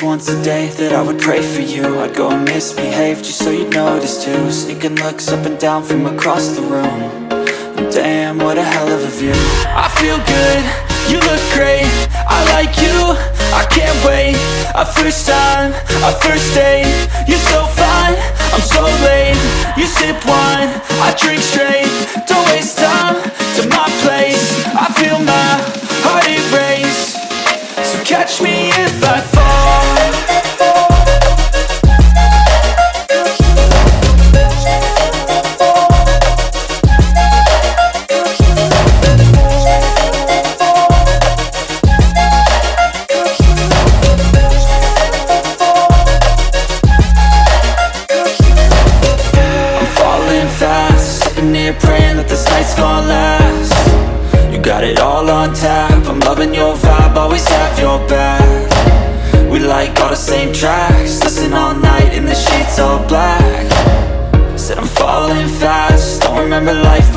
least once a day that I would pray for you. I'd go and misbehave just so you'd notice too. Sneaking looks up and down from across the room. And damn, what a hell of a view. I feel good, you look great, I like you, I can't wait. A first time, a first date. You're so fine, I'm so late. You sip wine, I drink straight. Don't waste time to my place. I feel my heart erase. So catch me if I fall. Praying that this night's gonna last. You got it all on tap, I'm loving your vibe, always have your back. We like all the same tracks, listen all night in the sheets all black. Said I'm falling fast, don't remember life